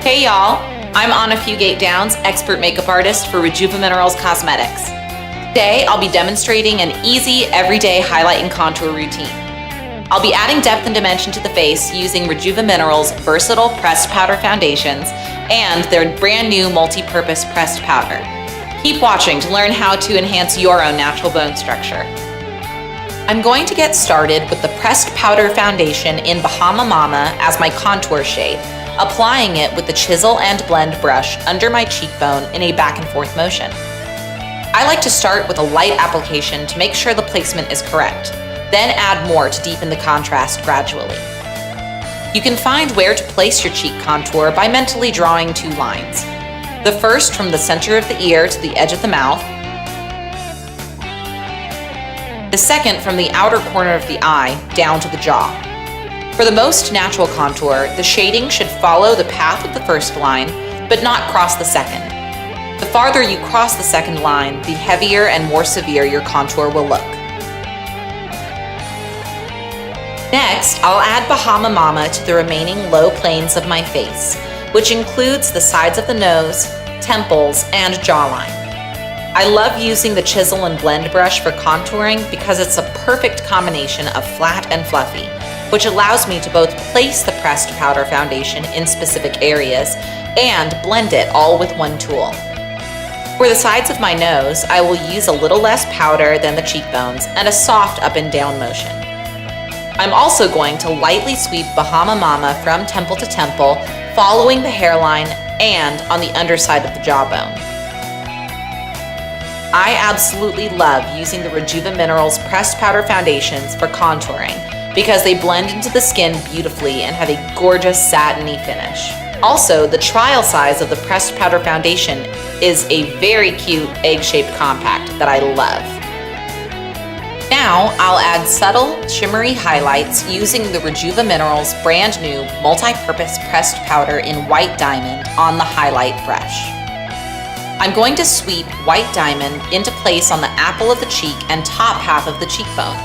Hey y'all, I'm Anna Fugate Downs, expert makeup artist for Rejuva Minerals Cosmetics. Today I'll be demonstrating an easy, everyday highlight and contour routine. I'll be adding depth and dimension to the face using Rejuva Minerals versatile pressed powder foundations and their brand new multi-purpose pressed powder. Keep watching to learn how to enhance your own natural bone structure. I'm going to get started with the pressed powder foundation in Bahama Mama as my contour shade, applying it with the chisel and blend brush under my cheekbone in a back and forth motion. I like to start with a light application to make sure the placement is correct, then add more to deepen the contrast gradually. You can find where to place your cheek contour by mentally drawing two lines. The first from the center of the ear to the edge of the mouth, the second from the outer corner of the eye down to the jaw. For the most natural contour, the shading should follow the path of the first line, but not cross the second. The farther you cross the second line, the heavier and more severe your contour will look. Next, I'll add Bahama Mama to the remaining low planes of my face, which includes the sides of the nose, temples, and jawline. I love using the chisel and blend brush for contouring because it's a perfect combination of flat and fluffy, which allows me to both place the pressed powder foundation in specific areas and blend it all with one tool. For the sides of my nose, I will use a little less powder than the cheekbones and a soft up and down motion. I'm also going to lightly sweep Bahama Mama from temple to temple, following the hairline and on the underside of the jawbone. I absolutely love using the Rejuva Minerals pressed powder foundations for contouring because they blend into the skin beautifully and have a gorgeous satiny finish. Also, the trial size of the pressed powder foundation is a very cute egg-shaped compact that I love. Now, I'll add subtle, shimmery highlights using the Rejuva Minerals brand new multi-purpose pressed powder in White Diamond on the highlight brush. I'm going to sweep White Diamond into place on the apple of the cheek and top half of the cheekbone.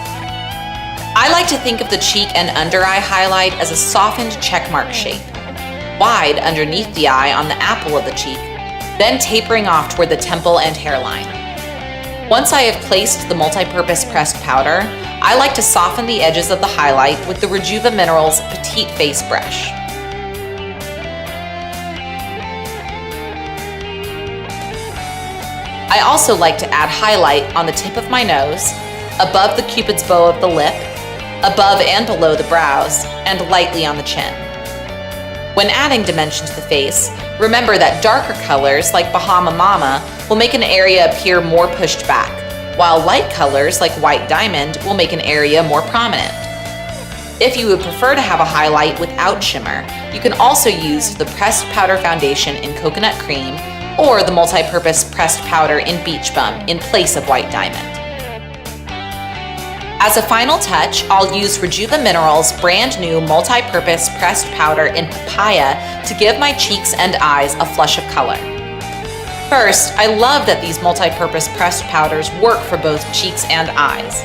I like to think of the cheek and under eye highlight as a softened checkmark shape, wide underneath the eye on the apple of the cheek, then tapering off toward the temple and hairline. Once I have placed the multi-purpose pressed powder, I like to soften the edges of the highlight with the Rejuva Minerals Petite Face brush. I also like to add highlight on the tip of my nose, above the cupid's bow of the lip, above and below the brows, and lightly on the chin. When adding dimension to the face, remember that darker colors like Bahama Mama will make an area appear more pushed back, while light colors like White Diamond will make an area more prominent. If you would prefer to have a highlight without shimmer, you can also use the pressed powder foundation in Coconut Cream or the multi-purpose pressed powder in Beach Bum in place of White Diamond. As a final touch, I'll use Rejuva Minerals brand new multi-purpose pressed powder in Papaya to give my cheeks and eyes a flush of color. First, I love that these multi-purpose pressed powders work for both cheeks and eyes.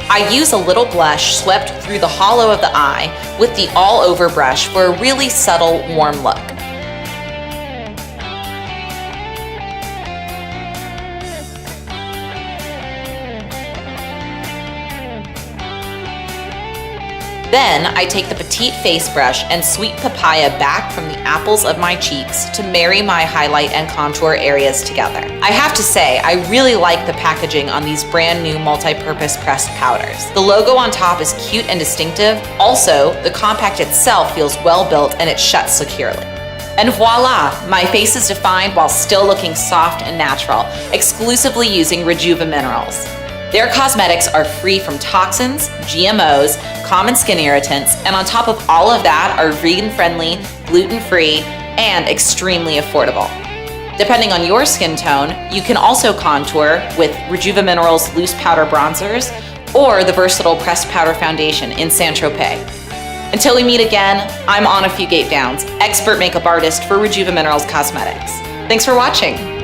I use a little blush swept through the hollow of the eye with the all-over brush for a really subtle, warm look. Then I take the Petite Face brush and sweep Papaya back from the apples of my cheeks to marry my highlight and contour areas together. I have to say, I really like the packaging on these brand new multi-purpose pressed powders. The logo on top is cute and distinctive. Also, the compact itself feels well built and it shuts securely. And voila, my face is defined while still looking soft and natural, exclusively using Rejuva Minerals. Their cosmetics are free from toxins, GMOs, common skin irritants, and on top of all of that are vegan-friendly, gluten-free, and extremely affordable. Depending on your skin tone, you can also contour with Rejuva Minerals loose powder bronzers or the versatile pressed powder foundation in Saint-Tropez. Until we meet again, I'm Anna Fugate Downs, expert makeup artist for Rejuva Minerals Cosmetics. Thanks for watching.